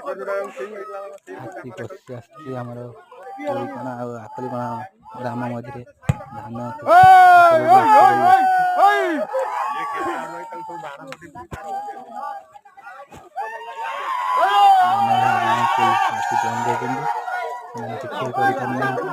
ହାତୀ ପଶି ଆସିଛି ଆମର ପୁରୀକଣା ଆଉ ଆକଲିକଣା ଗ୍ରାମ ମଝିରେ ଧାନ କିଛି କରିପାରୁନାହାନ୍ତି।